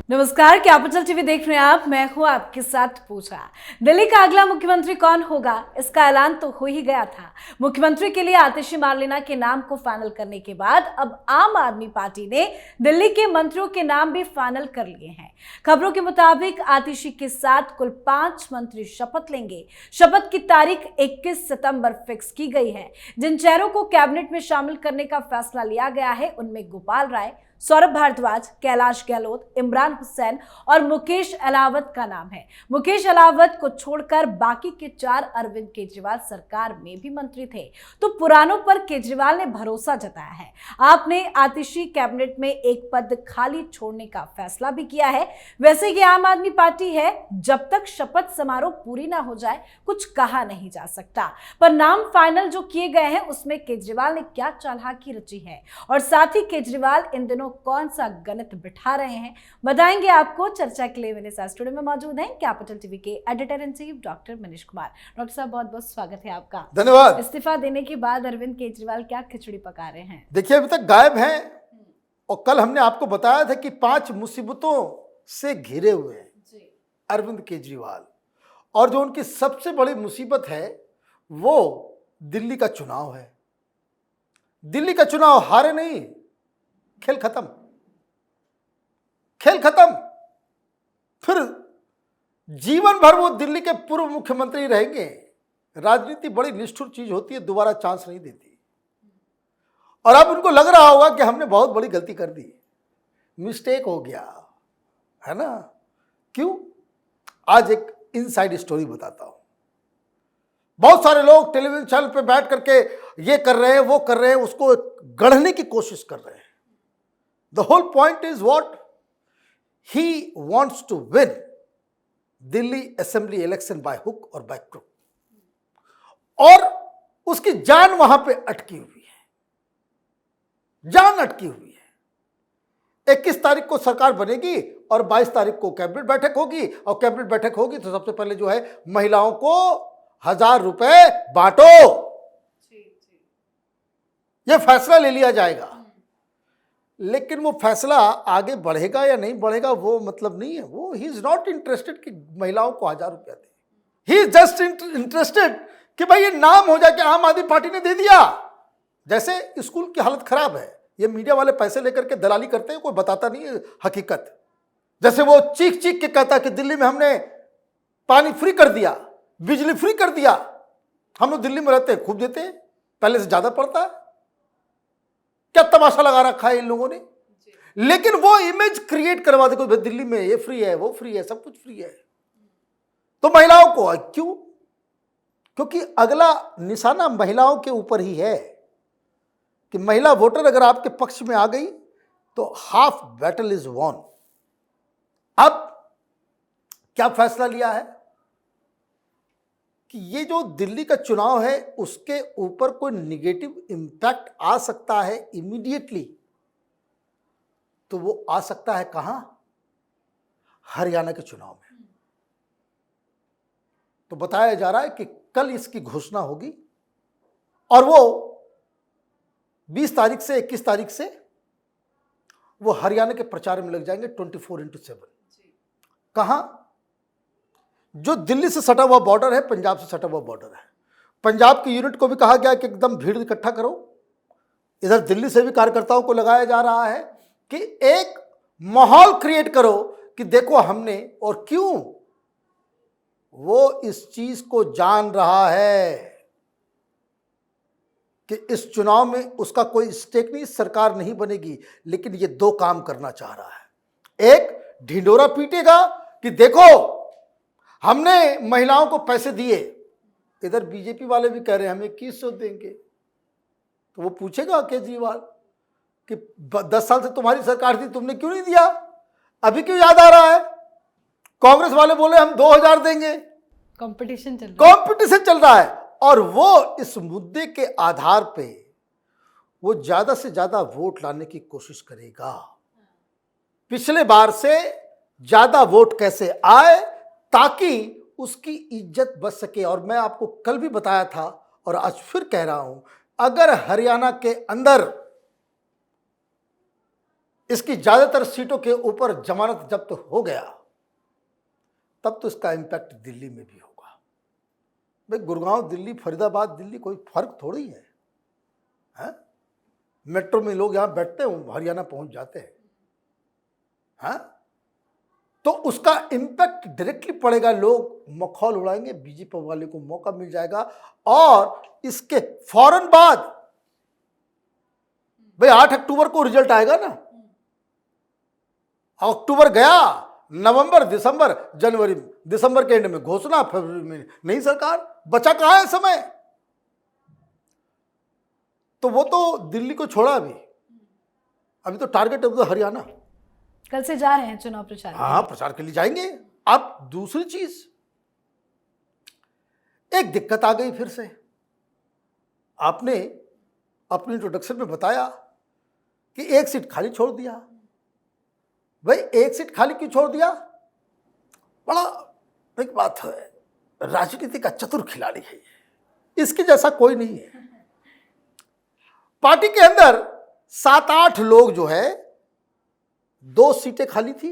नमस्कार, capital TV देख रहे हैं आप। मैं हूं आपके साथ पूजा। दिल्ली का अगला मुख्यमंत्री कौन होगा, इसका ऐलान तो हो ही गया था। मुख्यमंत्री के लिए आतिशी मार्लेना के नाम को फाइनल करने के बाद अब आम आदमी पार्टी ने दिल्ली के मंत्रियों के नाम भी फाइनल कर लिए हैं। खबरों के मुताबिक आतिशी के साथ कुल 5 मंत्री शपथ लेंगे। शपथ की तारीख 21 सितंबर फिक्स की गई है। जिन चेहरों को कैबिनेट में शामिल करने का फैसला लिया गया है उनमें गोपाल राय, सौरभ भारद्वाज, कैलाश गहलोत, इमरान हुसैन और मुकेश अलावत का नाम है। मुकेश अलावत को छोड़कर बाकी के 4 अरविंद केजरीवाल सरकार में भी मंत्री थे, तो पुरानों पर केजरीवाल ने भरोसा जताया है। आपने आतिशी कैबिनेट में एक पद खाली छोड़ने का फैसला भी किया है। वैसे ये आम आदमी पार्टी है, जब तक शपथ समारोह पूरी ना हो जाए कुछ कहा नहीं जा सकता। पर नाम फाइनल जो किए गए हैं उसमें केजरीवाल ने क्या चालाकी रची है और साथ ही केजरीवाल इन दिनों कौन सा गणित बिठा रहे हैं, बताएंगे आपको। चर्चा के लिए मेरे साथ स्टूडियो में मौजूद हैं कैपिटल टीवी के editor in chief doctor Manish Kumar. Doctor साहब, बहुत बहुत स्वागत है आपका। धन्यवाद। इस्तीफा देने के बाद अरविंद केजरीवाल क्या खिचड़ी पका रहे हैं? देखिए, अभी तक गायब हैं और कल हमने आपको बताया था कि 5 मुसीबतों से घिरे हुए हैं अरविंद केजरीवाल, और जो उनकी सबसे बड़ी मुसीबत है वो दिल्ली का चुनाव है। दिल्ली का चुनाव हारे नहीं, खेल खत्म, खेल खत्म। फिर जीवन भर वो दिल्ली के पूर्व मुख्यमंत्री रहेंगे। राजनीति बड़ी निष्ठुर चीज होती है, दोबारा चांस नहीं देती। और अब उनको लग रहा होगा कि हमने बहुत बड़ी गलती कर दी, मिस्टेक हो गया है ना। क्यों? आज एक इनसाइड स्टोरी बताता हूं। बहुत सारे लोग टेलीविजन चैनल पे बैठ करके ये कर रहे हैं, वो कर रहे हैं, उसको गढ़ने की कोशिश कर रहे हैं। The whole point is what? He wants to win Delhi Assembly election by hook or by crook. और उसकी जान वहां पे अटकी हुई है, जान अटकी हुई है। 21 तारीख को सरकार बनेगी और 22 तारीख को कैबिनेट बैठक होगी, और कैबिनेट बैठक होगी तो सबसे पहले जो है महिलाओं को 1000 रुपए बांटो, यह फैसला ले लिया जाएगा। लेकिन वो फैसला आगे बढ़ेगा या नहीं बढ़ेगा वो मतलब नहीं है। वो ही इज नॉट इंटरेस्टेड कि महिलाओं को 1000 रुपया दे। ही इज जस्ट इंटरेस्टेड कि भाई ये नाम हो जाए कि आम आदमी पार्टी ने दे दिया। जैसे स्कूल की हालत खराब है, ये मीडिया वाले पैसे लेकर के दलाली करते हैं, कोई बताता नहीं है हकीकत। जैसे वो चीख चीख के कहता कि दिल्ली में हमने पानी फ्री कर दिया, बिजली फ्री कर दिया। हम लोग दिल्ली में रहते हैं, खूब देते हैं, पहले से ज्यादा पड़ता है। क्या तमाशा लगा रखा है इन लोगों ने। लेकिन वो इमेज क्रिएट करवा दे कि दिल्ली में ये फ्री है, वो फ्री है, सब कुछ फ्री है। तो महिलाओं को क्यों? क्योंकि अगला निशाना महिलाओं के ऊपर ही है कि महिला वोटर अगर आपके पक्ष में आ गई तो हाफ बैटल इज वॉन। अब क्या फैसला लिया है कि ये जो दिल्ली का चुनाव है उसके ऊपर कोई निगेटिव इंपैक्ट आ सकता है इमीडिएटली, तो वो आ सकता है कहां? हरियाणा के चुनाव में। तो बताया जा रहा है कि कल इसकी घोषणा होगी और वो 20 तारीख से 21 तारीख से वो हरियाणा के प्रचार में लग जाएंगे 24/7। कहां? जो दिल्ली से सटा हुआ बॉर्डर है, पंजाब से सटा हुआ बॉर्डर है। पंजाब की यूनिट को भी कहा गया कि एकदम भीड़ इकट्ठा करो। इधर दिल्ली से भी कार्यकर्ताओं को लगाया जा रहा है कि एक माहौल क्रिएट करो कि देखो हमने, और क्यों वो इस चीज को जान रहा है कि इस चुनाव में उसका कोई स्टेक नहीं, सरकार नहीं बनेगी, लेकिन ये 2 काम करना चाह रहा है। एक, ढिंडोरा पीटेगा कि देखो हमने महिलाओं को पैसे दिए। इधर बीजेपी वाले भी कह रहे हैं हमें 2100 देंगे। तो वो पूछेगा केजरीवाल कि 10 साल से तुम्हारी सरकार थी, तुमने क्यों नहीं दिया, अभी क्यों याद आ रहा है? कांग्रेस वाले बोले हम 2000 देंगे। कंपटीशन चल रहा है और वो इस मुद्दे के आधार पे वो ज्यादा से ज्यादा वोट लाने की कोशिश करेगा। पिछले बार से ज्यादा वोट कैसे आए ताकि उसकी इज्जत बच सके। और मैं आपको कल भी बताया था और आज फिर कह रहा हूं, अगर हरियाणा के अंदर इसकी ज्यादातर सीटों के ऊपर जमानत जब्त हो गया, तब तो इसका इंपैक्ट दिल्ली में भी होगा। भाई गुड़गांव दिल्ली, फरीदाबाद दिल्ली कोई फर्क थोड़ी है, हैं? मेट्रो में लोग यहां बैठते हैं, हरियाणा पहुंच जाते हैं, हैं? तो उसका इंपैक्ट डायरेक्टली पड़ेगा, लोग मखौल उड़ाएंगे, बीजेपी वाले को मौका मिल जाएगा। और इसके फौरन बाद भाई 8 अक्टूबर को रिजल्ट आएगा ना, अक्टूबर गया, नवंबर, दिसंबर, जनवरी, दिसंबर के एंड में घोषणा, फरवरी में नई सरकार, बचा कहां है समय। तो वो तो दिल्ली को छोड़ा, अभी तो टारगेट है तो हरियाणा। कल से जा रहे हैं चुनाव प्रचार। हाँ, प्रचार के लिए जाएंगे। अब दूसरी चीज, एक दिक्कत आ गई फिर से। आपने अपनी इंट्रोडक्शन में बताया कि एक सीट खाली छोड़ दिया। भाई एक सीट खाली क्यों छोड़ दिया? बड़ा एक बात है, राजनीति का चतुर खिलाड़ी है ये, इसके जैसा कोई नहीं है। पार्टी के अंदर 7-8 लोग जो है, 2 सीटें खाली थी।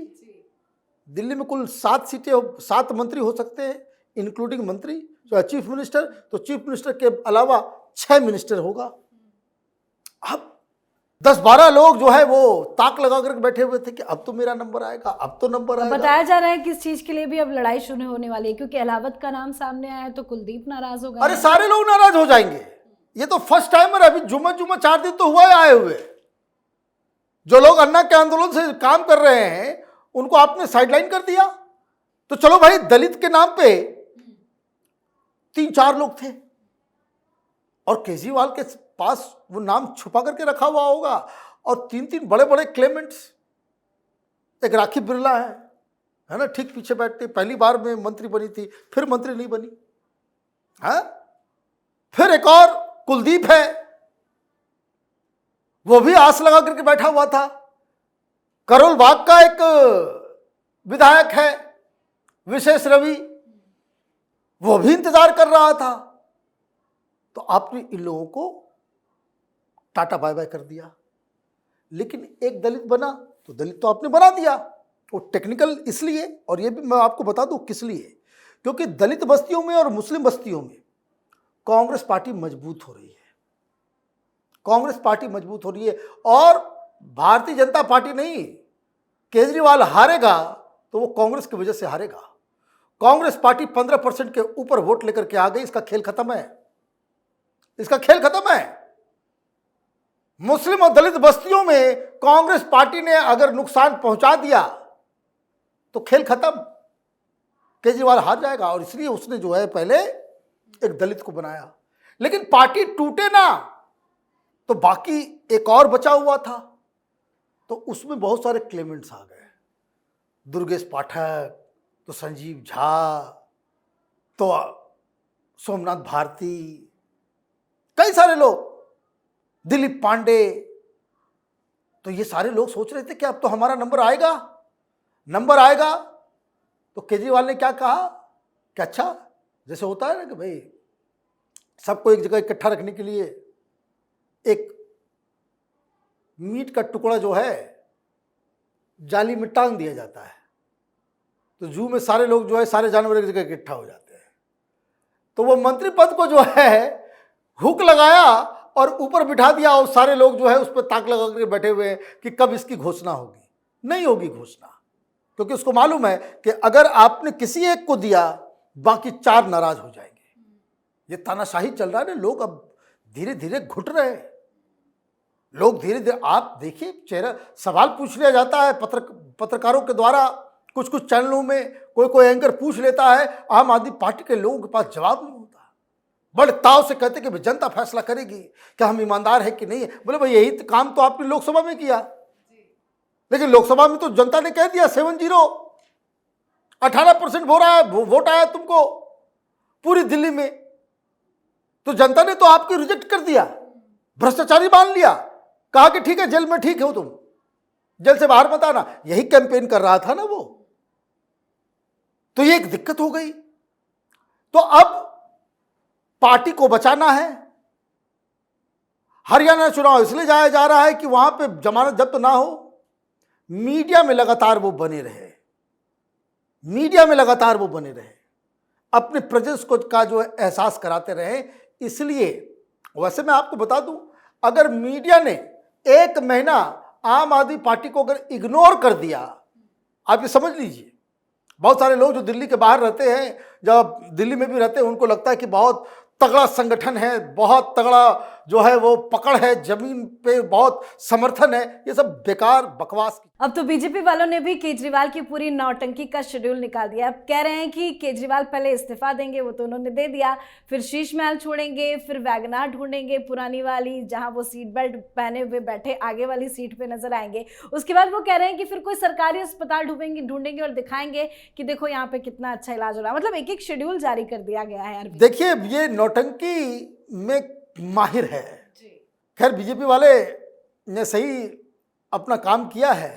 दिल्ली में कुल 7 सीटें, 7 मंत्री हो सकते हैं, इंक्लूडिंग मंत्री जो चीफ मिनिस्टर। तो चीफ मिनिस्टर के अलावा 6 मिनिस्टर होगा। अब 10-12 लोग जो है वो ताक लगा कर बैठे हुए थे कि अब तो मेरा नंबर आएगा, अब तो नंबर आएगा। बताया जा रहा है कि इस चीज के लिए भी अब लड़ाई शुरू होने वाली है, क्योंकि अलावत का नाम सामने आया है तो कुलदीप नाराज हो गए। अरे सारे लोग नाराज हो जाएंगे। ये तो फर्स्ट टाइमर, अभी जुम्मा 4 दिन तो हुआ है आए हुए। जो लोग अन्ना के आंदोलन से काम कर रहे हैं उनको आपने साइडलाइन कर दिया। तो चलो भाई, दलित के नाम पे 3-4 लोग थे, और केजरीवाल के पास वो नाम छुपा करके रखा हुआ होगा, और 3-3 बड़े बड़े क्लेमेंट्स। एक राखी बिरला है ना, ठीक पीछे बैठते, पहली बार में मंत्री बनी थी, फिर मंत्री नहीं बनी, है? फिर एक और कुलदीप है, वो भी आस लगा करके बैठा हुआ था। करोल बाग का एक विधायक है विशेष रवि, वो भी इंतजार कर रहा था। तो आपने इन लोगों को टाटा बाय बाय कर दिया। लेकिन एक दलित बना तो दलित तो आपने बना दिया। वो टेक्निकल इसलिए, और ये भी मैं आपको बता दूं किस लिए, क्योंकि दलित बस्तियों में और मुस्लिम बस्तियों में कांग्रेस पार्टी मजबूत हो रही है। कांग्रेस पार्टी मजबूत हो रही है, और भारतीय जनता पार्टी नहीं, केजरीवाल हारेगा तो वो कांग्रेस की वजह से हारेगा। कांग्रेस पार्टी 15% के ऊपर वोट लेकर के आ गई, इसका खेल खत्म है, इसका खेल खत्म है। मुस्लिम और दलित बस्तियों में कांग्रेस पार्टी ने अगर नुकसान पहुंचा दिया तो खेल खत्म, केजरीवाल हार जाएगा। और इसलिए उसने जो है पहले एक दलित को बनाया। लेकिन पार्टी टूटे ना तो बाकी एक और बचा हुआ था, तो उसमें बहुत सारे क्लेमेंट्स आ गए। दुर्गेश पाठक, तो संजीव झा, तो सोमनाथ भारती, कई सारे लोग, दिलीप पांडे। तो ये सारे लोग सोच रहे थे कि अब तो हमारा नंबर आएगा, नंबर आएगा। तो केजरीवाल ने क्या कहा कि अच्छा, जैसे होता है ना कि भाई सबको एक जगह इकट्ठा रखने के लिए एक मीट का टुकड़ा जो है जाली में टांग दिया जाता है, तो जू में सारे लोग जो है, सारे जानवर एक जगह इकट्ठा हो जाते हैं। तो वो मंत्री पद को जो है हुक लगाया और ऊपर बिठा दिया, और सारे लोग जो है उस पर ताक लगा करके बैठे हुए हैं कि कब इसकी घोषणा होगी। नहीं होगी घोषणा, क्योंकि उसको मालूम है कि अगर आपने किसी एक को दिया बाकी 4 नाराज हो जाएंगे। ये तानाशाही चल रहा है ना, लोग अब धीरे धीरे घुट रहे हैं। लोग धीरे धीरे, आप देखिए, चेहरा सवाल पूछ लिया जाता है पत्रकारों के द्वारा, कुछ कुछ चैनलों में कोई एंकर पूछ लेता है, आम आदमी पार्टी के लोगों के पास जवाब नहीं होता। बड़े ताव से कहते कि जनता फैसला करेगी कि हम ईमानदार है कि नहीं है। बोले भाई यही काम तो आपने लोकसभा में किया, लेकिन लोकसभा में तो जनता ने कह दिया 7-0, 18% वोट आया तुमको पूरी दिल्ली में। तो जनता ने तो आपको रिजेक्ट कर दिया, भ्रष्टाचारी मान लिया, कहा कि ठीक है जेल में ठीक हो तुम, जेल से बाहर मत आना। यही कैंपेन कर रहा था ना वो। तो ये एक दिक्कत हो गई। तो अब पार्टी को बचाना है। हरियाणा चुनाव इसलिए जाया जा रहा है कि वहां पे जमानत जब्त ना हो, मीडिया में लगातार वो बने रहे, मीडिया में लगातार वो बने रहे, अपने प्रेजेंस को का जो है एहसास कराते रहे। इसलिए वैसे मैं आपको बता दूं, अगर मीडिया ने एक महीना आम आदमी पार्टी को अगर इग्नोर कर दिया, आप ये समझ लीजिए, बहुत सारे लोग जो दिल्ली के बाहर रहते हैं, जब दिल्ली में भी रहते हैं, उनको लगता है कि बहुत तगड़ा संगठन है, बहुत तगड़ा जो है वो पकड़ है, जमीन पे बहुत समर्थन है। ये सब बेकार बकवास। अब तो बीजेपी वालों ने भी केजरीवाल की पूरी नौटंकी का शेड्यूल निकाल दिया। अब कह रहे हैं कि केजरीवाल पहले इस्तीफा देंगे, वो तो उन्होंने दे दिया, फिर शीश महल छोड़ेंगे, फिर वैगनार ढूंढेंगे पुरानी वाली, जहां वो सीट बेल्ट पहने हुए बैठे आगे वाली सीट पे नजर आएंगे। उसके बाद वो कह रहे हैं कि फिर कोई सरकारी अस्पताल ढूंढेंगे और दिखाएंगे कि देखो यहाँ पे कितना अच्छा इलाज हो रहा है। मतलब एक एक शेड्यूल जारी कर दिया गया है यार। देखिए, ये नौटंकी में माहिर है। खैर, बीजेपी वाले ने सही अपना काम किया है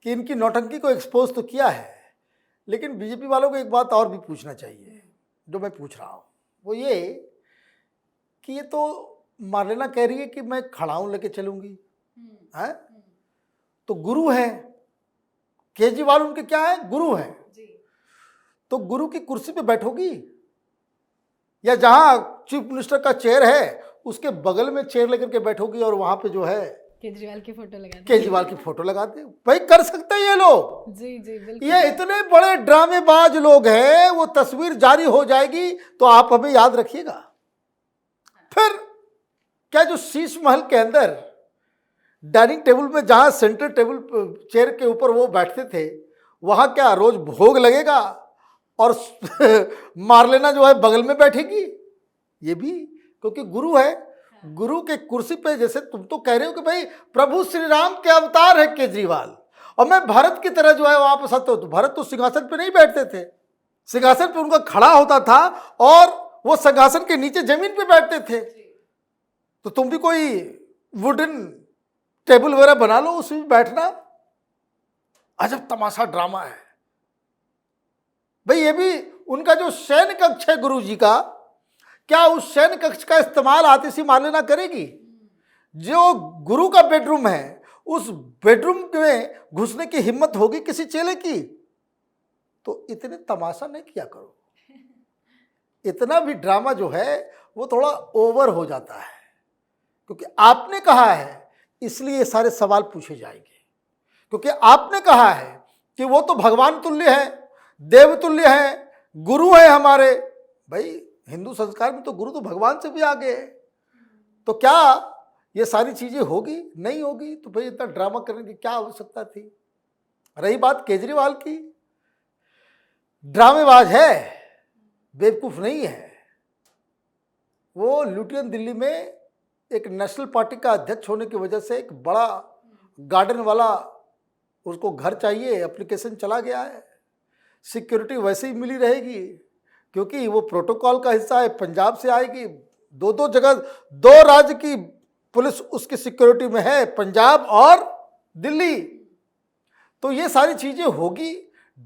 कि इनकी नौटंकी को एक्सपोज तो किया है, लेकिन बीजेपी वालों को एक बात और भी पूछना चाहिए, जो मैं पूछ रहा हूँ, वो ये कि ये तो मार्लेना कह रही है कि मैं खड़ाऊं लेके चलूंगी, है तो गुरु है केजरीवाल, उनके क्या है, गुरु है, तो गुरु की कुर्सी पे बैठोगी या जहां चीफ मिनिस्टर का चेयर है उसके बगल में चेयर लेकर के बैठोगी और वहां पे जो है केजरीवाल की फोटो लगा दे। भाई कर सकते हैं ये लोग। जी बिल्कुल। ये इतने बड़े ड्रामेबाज लोग हैं, वो तस्वीर जारी हो जाएगी तो आप हमें याद रखिएगा। फिर क्या जो शीश महल के अंदर डाइनिंग टेबल में जहां सेंटर टेबल चेयर के ऊपर वो बैठते थे, वहां क्या रोज भोग लगेगा और मार्लेना जो है बगल में बैठेगी? ये भी क्योंकि गुरु है, गुरु के कुर्सी पे, जैसे तुम तो कह रहे हो कि भाई प्रभु श्री राम के अवतार है केजरीवाल, और मैं भारत की तरह जो है वापस आता हूं, तो भारत तो सिंहासन पे नहीं बैठते थे, सिंहासन पे उनका खड़ा होता था और वो सिंहासन के नीचे जमीन पे बैठते थे। तो तुम भी कोई वुडन टेबल वगैरह बना लो, उसमें बैठना। अजब तमाशा ड्रामा है भाई। ये भी उनका जो शयन कक्ष है गुरु जी का, क्या उस शयन कक्ष का इस्तेमाल आतिशी मार्लेना करेगी? जो गुरु का बेडरूम है, उस बेडरूम में घुसने की हिम्मत होगी किसी चेले की? तो इतने तमाशा नहीं किया करो। इतना भी ड्रामा जो है वो थोड़ा ओवर हो जाता है, क्योंकि आपने कहा है इसलिए ये सारे सवाल पूछे जाएंगे, क्योंकि आपने कहा है कि वो तो भगवान तुल्य है, देवतुल्य है, गुरु है हमारे। भाई हिंदू संस्कार में तो गुरु तो भगवान से भी आगे है। तो क्या ये सारी चीजें होगी? नहीं होगी। तो भाई इतना ड्रामा करने की क्या आवश्यकता थी? रही बात केजरीवाल की, ड्रामेबाज है, बेवकूफ नहीं है। वो लुटियन दिल्ली में एक नेशनल पार्टी का अध्यक्ष होने की वजह से एक बड़ा गार्डन वाला उसको घर चाहिए, एप्लीकेशन चला गया है। सिक्योरिटी वैसे ही मिली रहेगी क्योंकि वो प्रोटोकॉल का हिस्सा है, पंजाब से आएगी। दो जगह, दो राज्य की पुलिस उसकी सिक्योरिटी में है, पंजाब और दिल्ली। तो ये सारी चीजें होगी,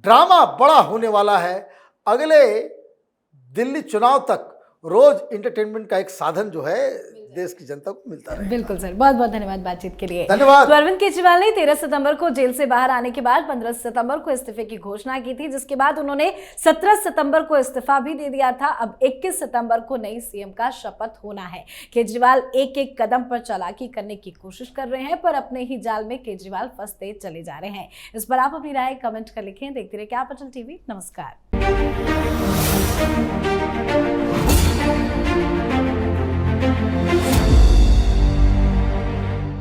ड्रामा बड़ा होने वाला है। अगले दिल्ली चुनाव तक रोज एंटरटेनमेंट का एक साधन जो है देश की जनता को मिलता रहे। बिल्कुल सर, बहुत बहुत धन्यवाद बातचीत के लिए। धन्यवाद। तो अरविंद केजरीवाल ने 13 सितंबर को जेल से बाहर आने के बाद 15 सितंबर को इस्तीफे की घोषणा की थी, जिसके बाद उन्होंने 17 सितंबर को इस्तीफा भी दे दिया था। अब 21 सितंबर को नई सीएम का शपथ होना है। केजरीवाल एक एक कदम पर चालाकी करने की कोशिश कर रहे हैं, पर अपने ही जाल में केजरीवाल फंसते चले जा रहे हैं। इस पर आप अपनी राय कमेंट कर लिखें। देखते रहिए कैपिटल टीवी। नमस्कार।